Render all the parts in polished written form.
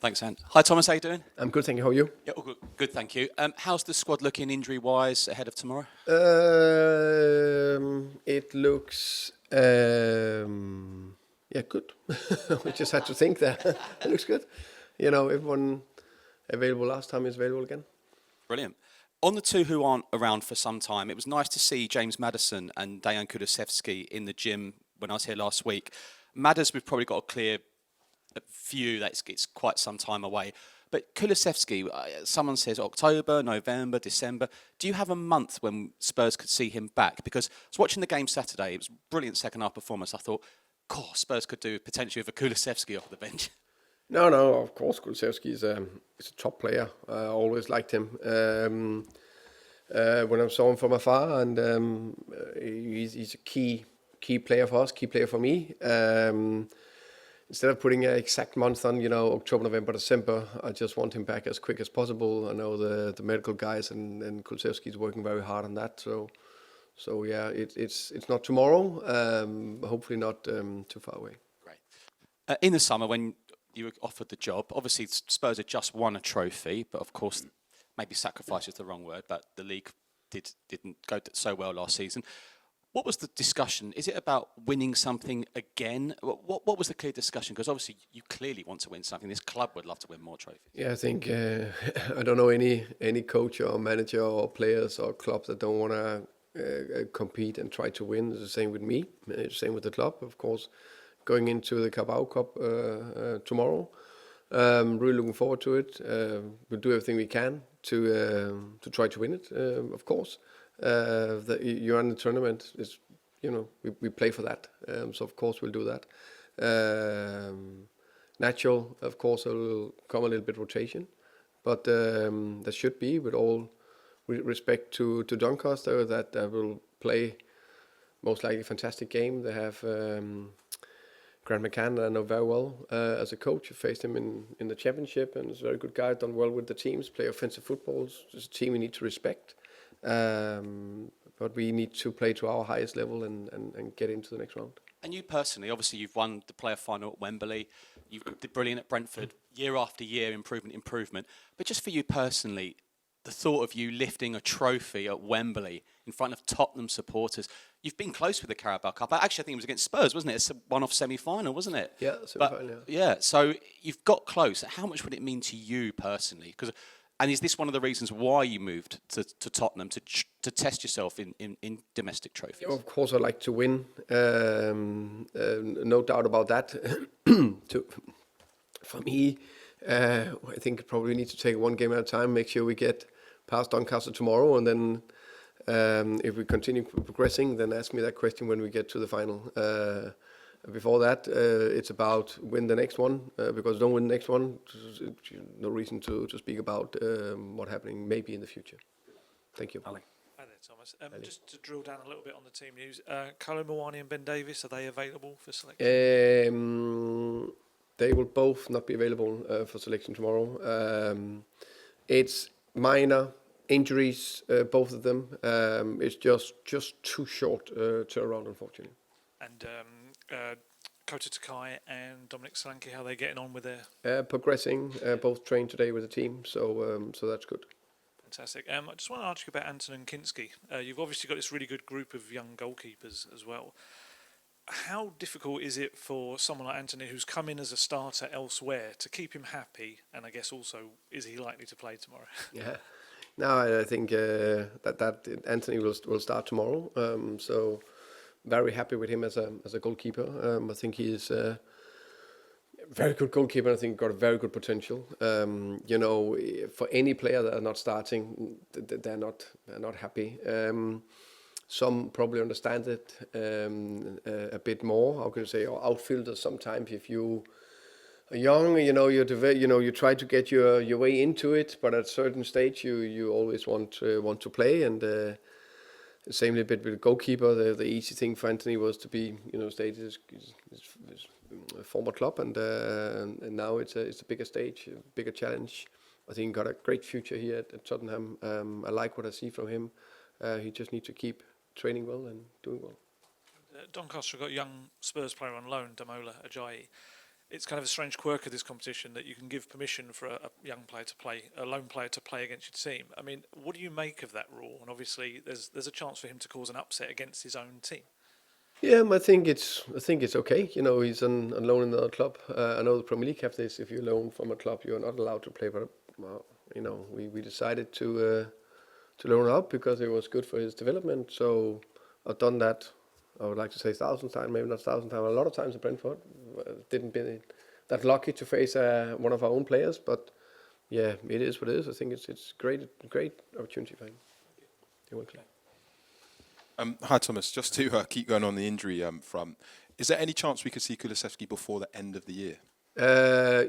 Thanks, Ant. Hi, Thomas. How you doing? I'm good, thank you. How are you? Yeah, all good. Good, thank you. How's the squad looking injury-wise ahead of tomorrow? It looks, good. We just had to think that. It looks good. You know, everyone available last time is available again. Brilliant. On the two who aren't around for some time, it was nice to see James Maddison and Dejan Kulusevski in the gym when I was here last week. Madders, we've probably got a clear view that it's quite some time away. But Kulusevski, someone says October, November, December. Do you have a month when Spurs could see him back? Because I was watching the game Saturday. It was a brilliant second-half performance. I thought, God, Spurs could do potentially with a Kulusevski off the bench. No, of course, Kulusevski is a top player. I always liked him when I saw him from afar, and he's a key player for us, key player for me. Instead of putting an exact month on, October, November, December, I just want him back as quick as possible. I know the medical guys and Kulusevski is working very hard on that. So yeah, it's not tomorrow. Hopefully not too far away. Great. In the summer, when you were offered the job, obviously Spurs had just won a trophy, but of course, maybe sacrifice is the wrong word, but the league didn't go so well last season. What was the discussion? Is it about winning something again? What was the clear discussion? Because obviously you clearly want to win something. This club would love to win more trophies. Yeah, I think I don't know any coach or manager or players or clubs that don't want to compete and try to win. It's the same with me. It's the same with the club, of course. Going into the Carabao Cup tomorrow, really looking forward to it. We'll do everything we can to try to win it, of course. You're in the tournament, is we play for that, so of course we'll do that. Natural, of course, there will come a little bit rotation, but there should be, with all respect to Doncaster, that will play most likely a fantastic game. They have Grant McCann, I know very well as a coach. I faced him in the championship, and he's a very good guy, done well with the teams, play offensive football. It's a team we need to respect. But we need to play to our highest level and get into the next round. And you personally, obviously you've won the player final at Wembley, you did brilliant at Brentford, year after year, improvement. But just for you personally, the thought of you lifting a trophy at Wembley in front of Tottenham supporters, you've been close with the Carabao Cup. Actually, I think it was against Spurs, wasn't it? It's a one-off semi-final, wasn't it? Yeah, semi-final. Yeah, so you've got close. How much would it mean to you personally? And is this one of the reasons why you moved to Tottenham, to test yourself in domestic trophies? Of course, I like to win. No doubt about that. For me, I think probably need to take one game at a time, make sure we get past Doncaster tomorrow, and then if we continue progressing, then ask me that question when we get to the final. Before that, it's about win the next one, because don't win the next one, no reason to speak about what's happening maybe in the future. Thank you. Ali. Hi there, Thomas. Just to drill down a little bit on the team news, Kolo Muani and Ben Davies, are they available for selection? They will both not be available for selection tomorrow. It's minor injuries, both of them. It's just too short turnaround, unfortunately. And Kota Takai and Dominic Solanke, how are they getting on with their... Progressing, both trained today with the team, so that's good. Fantastic. I just want to ask you about Anton and Kinski. You've obviously got this really good group of young goalkeepers as well. How difficult is it for someone like Anthony, who's come in as a starter elsewhere, to keep him happy? And I guess also, is he likely to play tomorrow? Yeah. No, I think that Anthony will start tomorrow. So very happy with him as a goalkeeper. I think he is a very good goalkeeper. I think got a very good potential. For any player that are not starting, they're not happy. Some probably understand it a bit more. How can you say? Or outfielders sometimes, if you are young, you try to get your way into it, but at a certain stage, you always want to play. And same little bit with the goalkeeper. The easy thing for Anthony was to be, stayed his former club, and now it's a bigger stage, a bigger challenge. I think he got a great future here at Tottenham. I like what I see from him. He just needs to keep training well and doing well. Doncaster got a young Spurs player on loan, Damola Ajayi. it's kind of a strange quirk of this competition that you can give permission for a young player to play, a lone player to play against your team. I mean, what do you make of that rule? And obviously, there's a chance for him to cause an upset against his own team. Yeah, I think it's okay. You know, he's on loan in another club. I know the Premier League have this. If you're loan from a club, you're not allowed to play. But well, you know, we decided to loan out because it was good for his development. So I've done that. I would like to say 1,000 times, maybe not 1,000 times. A lot of times at Brentford, didn't be that lucky to face one of our own players. But yeah, it is what it is. I think it's great opportunity for him. You're welcome. Hi Thomas, just to keep going on the injury front, is there any chance we could see Kulusevski before the end of the year?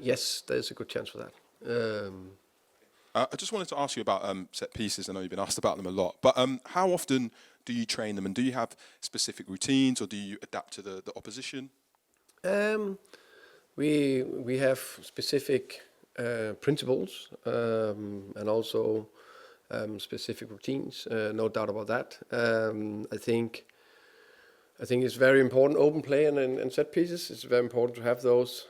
Yes, there's a good chance for that. I just wanted to ask you about set pieces. I know you've been asked about them a lot, but how often do you train them, and do you have specific routines, or do you adapt to the opposition? We have specific principles and also specific routines. No doubt about that. I think it's very important. Open play and set pieces. It's very important to have those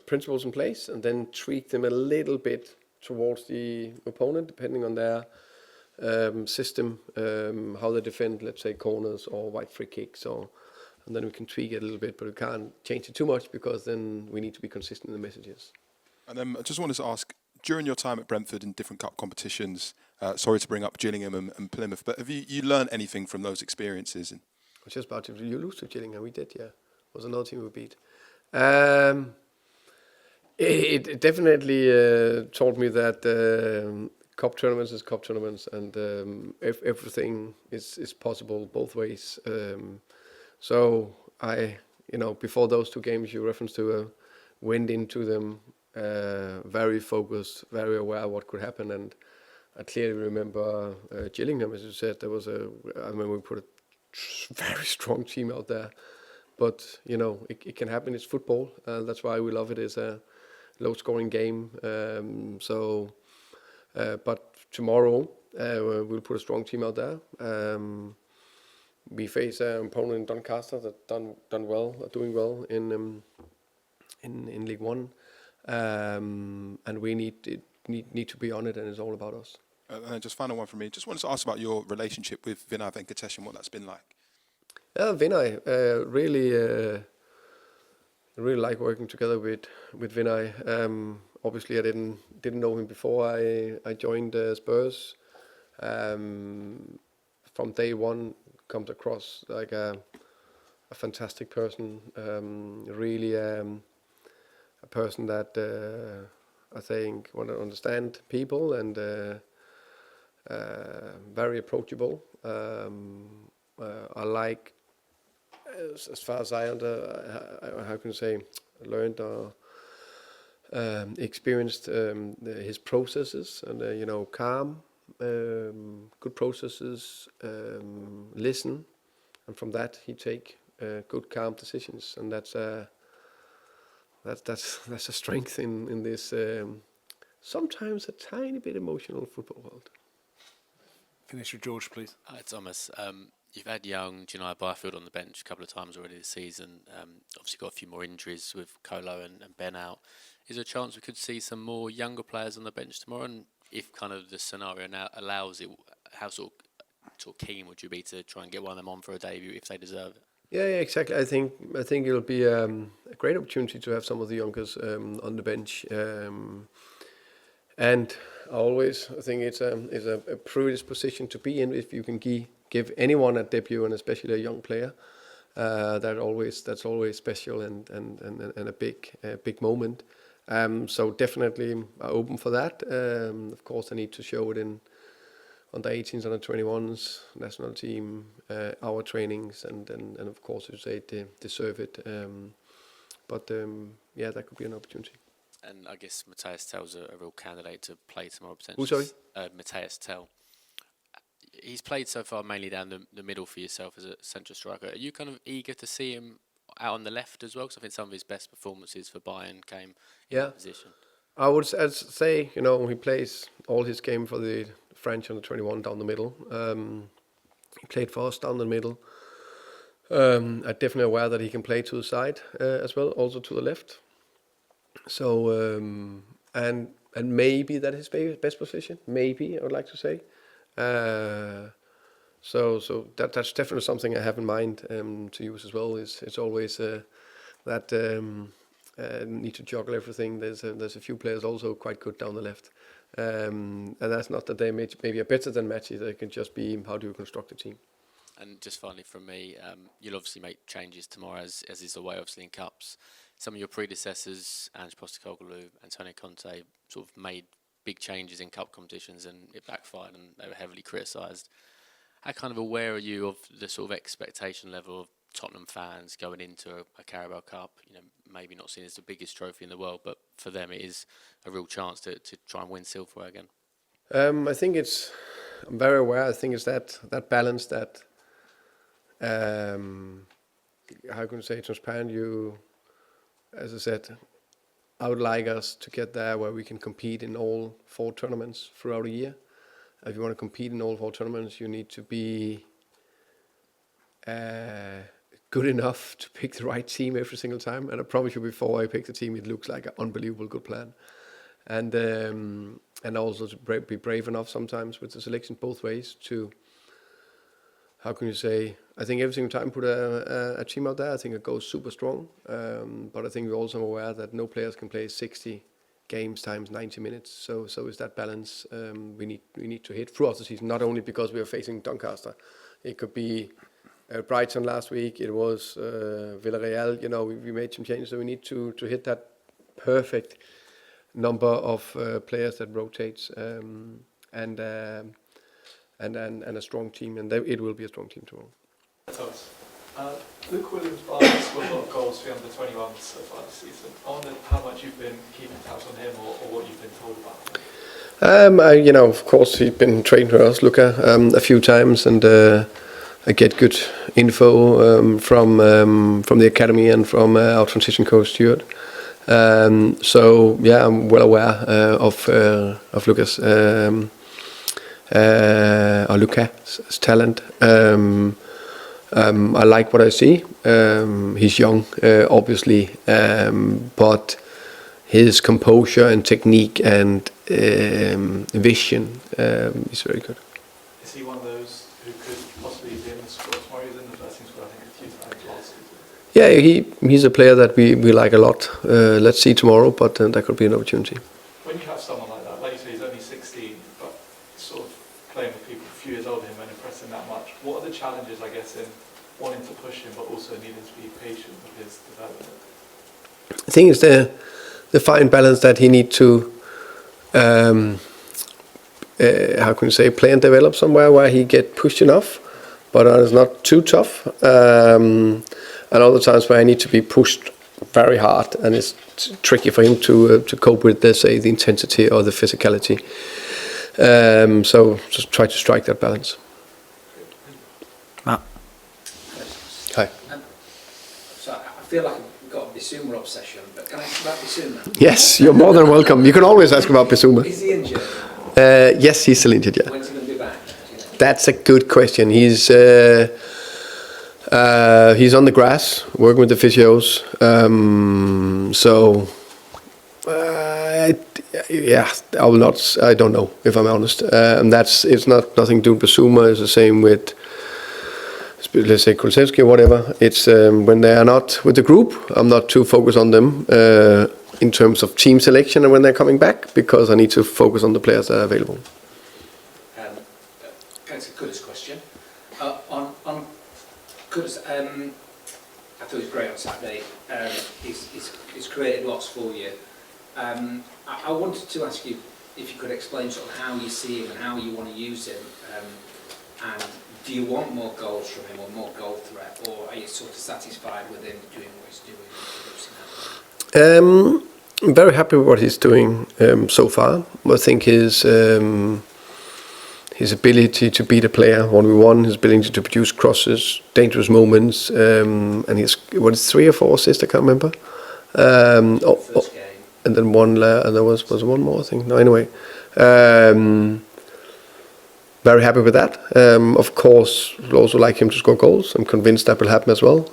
principles in place, and then tweak them a little bit towards the opponent, depending on their system, how they defend, let's say, corners or wide free kicks, and then we can tweak it a little bit, but we can't change it too much because then we need to be consistent in the messages. And then I just wanted to ask, during your time at Brentford in different cup competitions, sorry to bring up Gillingham and Plymouth, but have you learned anything from those experiences? I was just about to lose to Gillingham. We did, yeah. It was another team we beat. It definitely taught me that cup tournaments is cup tournaments, and everything is possible both ways. So before those two games you referenced to, went into them very focused, very aware of what could happen, and I clearly remember Gillingham, as you said. I remember we put a very strong team out there, but it can happen. It's football, and that's why we love it. It's a low-scoring game. But tomorrow we'll put a strong team out there. We face an opponent in Doncaster that doing well in League One, and we need to be on it, and it's all about us. And just final one from me. Just wanted to ask about your relationship with Vinay Venkatesh and what that's been like. Vinay, really like working together with Vinay. Obviously, I didn't know him before I joined Spurs. From day one, comes across like a fantastic person. Really a person that I think want to understand people, and very approachable. I like, as far as I learned or experienced his processes, and calm, good processes, listen, and from that he take good calm decisions, and that's a strength in this sometimes a tiny bit emotional football world. Finish with George, please. Hi, Thomas. You've had young Janai Byfield on the bench a couple of times already this season. Obviously got a few more injuries with Kolo and Ben out. Is there a chance we could see some more younger players on the bench tomorrow? And if kind of the scenario now allows it, how sort of keen would you be to try and get one of them on for a debut if they deserve it? Yeah, exactly. I think it'll be a great opportunity to have some of the youngers on the bench. And I think it's a privileged position to be in if you can give anyone a debut, and especially a young player. That's always special and a big moment. So definitely open for that. Of course, I need to show it in under 18s, under 21s, national team, our trainings, and of course, you say they deserve it. But that could be an opportunity. And I guess Matthias Tell's a real candidate to play tomorrow potentially. Who, sorry? Matthias Tell. He's played so far mainly down the middle for yourself as a central striker. Are you kind of eager to see him out on the left as well? Because I think some of his best performances for Bayern came in that position. I would say, he plays all his game for the French under 21 down the middle. He played for us down the middle. I'm definitely aware that he can play to the side as well, also to the left. So and maybe that is his best position. Maybe I would like to say. So that's definitely something I have in mind to use as well. It's always that need to juggle everything. There's a few players also quite good down the left, and that's not that they maybe are better than Matty. They can just be how do you construct a team. And just finally from me, you'll obviously make changes tomorrow, as is the way, obviously, in Cups. Some of your predecessors, Ange Postecoglou, Antonio Conte, sort of made big changes in Cup competitions and it backfired and they were heavily criticised. How kind of aware are you of the sort of expectation level of Tottenham fans going into a Carabao Cup? You know, maybe not seen as the biggest trophy in the world, but for them it is a real chance to try and win silverware again. I think I'm very aware. I think it's that balance that, how can you say, transparent. You, as I said, I would like us to get there where we can compete in all 4 tournaments throughout a year. If you want to compete in all 4 tournaments, you need to be good enough to pick the right team every single time. And I promise you, before I pick the team, it looks like an unbelievable good plan. And also to be brave enough sometimes with the selection both ways to, how can you say, I think every single time put a team out there, I think it goes super strong. But I think we're also aware that no players can play 60 games times 90 minutes. So is that balance we need to hit throughout the season, not only because we are facing Doncaster. It could be Brighton last week, it was Villarreal, you know, we made some changes, so we need to hit that perfect number of players that rotates and a strong team, and it will be a strong team tomorrow. Thomas. Luke Williams Barnes scored a lot of goals for the under-21s so far this season. I wonder how much you've been keeping tabs on him or what you've been told about him. You know, of course, he's been trained with us, Luca, a few times, and I get good info from the academy and from our transition coach Stuart. So yeah, I'm well aware of Lucas or Luca's talent. I like what I see. He's young, obviously, but his composure and technique and vision is very good. Is he one of those who could possibly be in the squad tomorrow? He was in the first team squad, I think, a few times last season. Yeah, he's a player that we like a lot. Let's see tomorrow, but that could be an opportunity. When you have someone like that, like you say, he's only 16, but sort of playing with people a few years older than him and impressing that much, what are the challenges, I guess, in wanting to push him, but also needing to be patient with his development? I think it's the fine balance that he needs to, how can you say, play and develop somewhere where he get pushed enough, but it's not too tough. And other times where I need to be pushed very hard, and it's tricky for him to cope with, let's say, the intensity or the physicality. So just try to strike that balance. Matt. Hi. So I feel like I've got a Bissouma obsession, but can I ask about Bissouma? Yes, you're more than welcome. You can always ask about Bissouma. Is he injured? Yes, he's still injured, yeah. When's he going to be back? That's a good question. He's on the grass, working with the physios. Yeah, I will not. I don't know, if I'm honest. And it's not nothing to do with Bissouma. It's the same with, let's say, Kulusevski or whatever. It's when they are not with the group, I'm not too focused on them in terms of team selection and when they're coming back, because I need to focus on the players that are available. That's a Kudus question. On Kudus, I thought he was great on Saturday. He's created lots for you. I wanted to ask you if you could explain sort of how you see him and how you want to use him. And do you want more goals from him or more goal threat, or are you sort of satisfied with him doing what he's doing? I'm very happy with what he's doing so far. I think his ability to beat a player 1v1, his ability to produce crosses, dangerous moments, and his 3 or 4 assists, I can't remember. First game. And then and there was one more thing. No, anyway. very happy with that. Of course, we'd also like him to score goals. I'm convinced that will happen as well.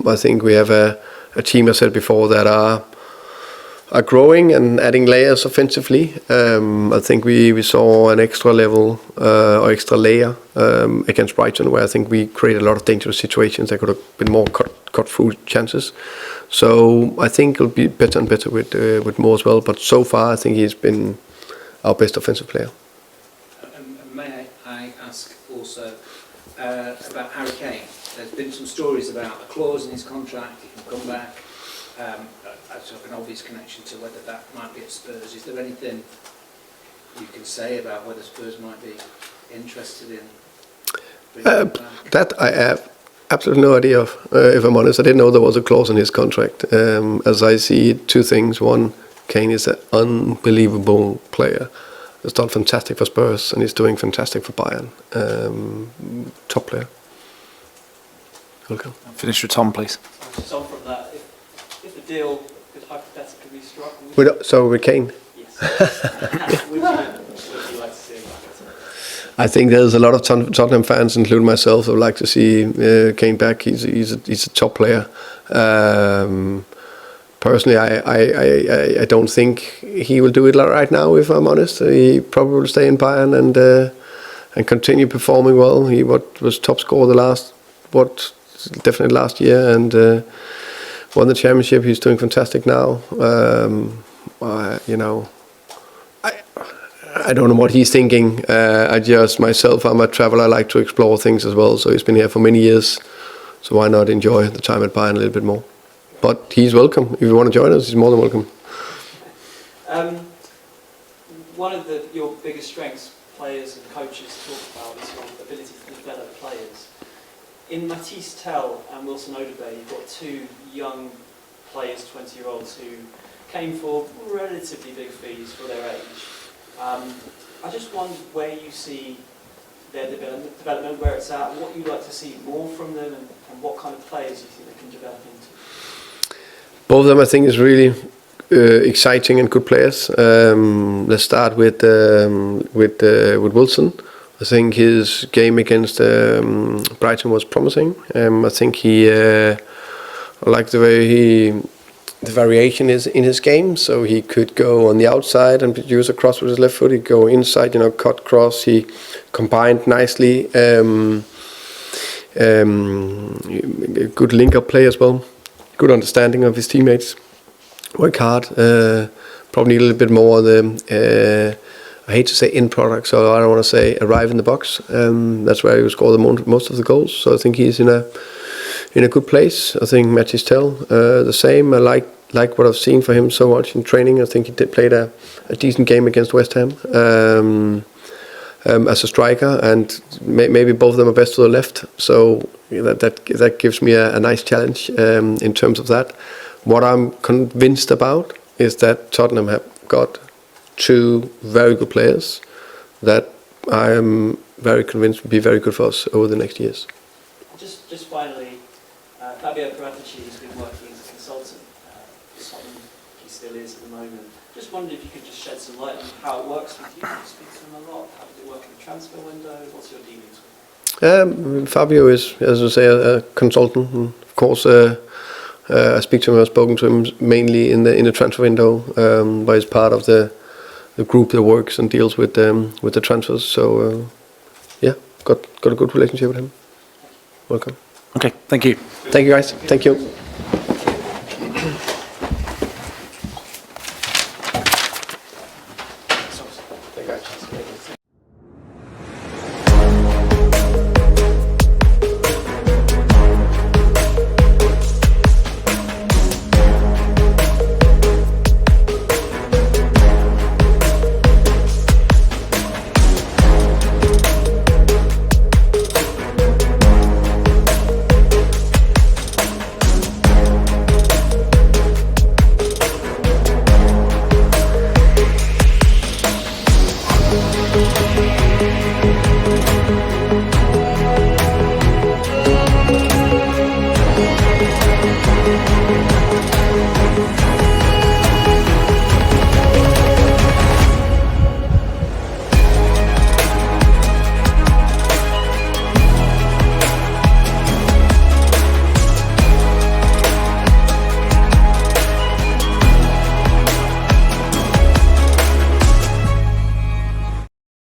I think we have a team, I said before, that are growing and adding layers offensively. I think we saw an extra level or extra layer against Brighton, where I think we created a lot of dangerous situations. There could have been more cut through chances. So I think it'll be better and better with Moore as well. But so far, I think he's been our best offensive player. May I ask also about Harry Kane? There's been some stories about a clause in his contract, he can come back. That's sort of an obvious connection to whether that might be at Spurs. Is there anything you can say about whether Spurs might be interested in bringing him back? That I have absolutely no idea of, if I'm honest. I didn't know there was a clause in his contract. As I see it, two things. One, Kane is an unbelievable player. He's done fantastic for Spurs and he's doing fantastic for Bayern. Top player. Welcome. Finish with Tom, please. Just on from that, if the deal could hypothetically be struck, With Kane? yes. Would you like to see him back? I think there's a lot of Tottenham fans, including myself, who would like to see Kane back. He's a top player. Personally, I don't think he will do it right now, if I'm honest. He probably will stay in Bayern and continue performing well. He was top scorer definitely last year, and won the championship. He's doing fantastic now. I don't know what he's thinking. I'm a traveler. I like to explore things as well. So he's been here for many years. So why not enjoy the time at Bayern a little bit more? But he's welcome. If you want to join us, he's more than welcome. One of your biggest strengths, players and coaches talk about, is your ability to develop players. In Matisse Tell and Wilson Odobey, you've got two young players, 20-year-olds, who came for relatively big fees for their age. I just wondered where you see their development, where it's at, what you'd like to see more from them, and what kind of players you think they can develop into. Both of them, I think, is really exciting and good players. Let's start with Wilson. I think his game against Brighton was promising. I think I like the way the variation is in his game. So he could go on the outside and produce a cross with his left foot. He'd go inside, cut cross. He combined nicely. Good link-up play as well. Good understanding of his teammates. Work hard. Probably need a little bit more of the, I hate to say end product, so I don't want to say arrive in the box. That's where he will score most of the goals. So I think he's in a good place. I think Matisse Tell, the same. I like what I've seen for him so much in training. I think he played a decent game against West Ham as a striker, and maybe both of them are best to the left. So that gives me a nice challenge in terms of that. What I'm convinced about is that Tottenham have got two very good players that I am very convinced will be very good for us over the next years. Just finally, Fabio Paratici has been working as a consultant for Tottenham. He still is at the moment. Just wondered if you could just shed some light on how it works with you. You speak to him a lot. How does it work in the transfer window? What's your dealings with him? Fabio is, as I say, a consultant. And of course, I speak to him. I've spoken to him mainly in the transfer window, but he's part of the group that works and deals with the transfers. So got a good relationship with him. Welcome. Okay, thank you. Thank you, guys. Thank you.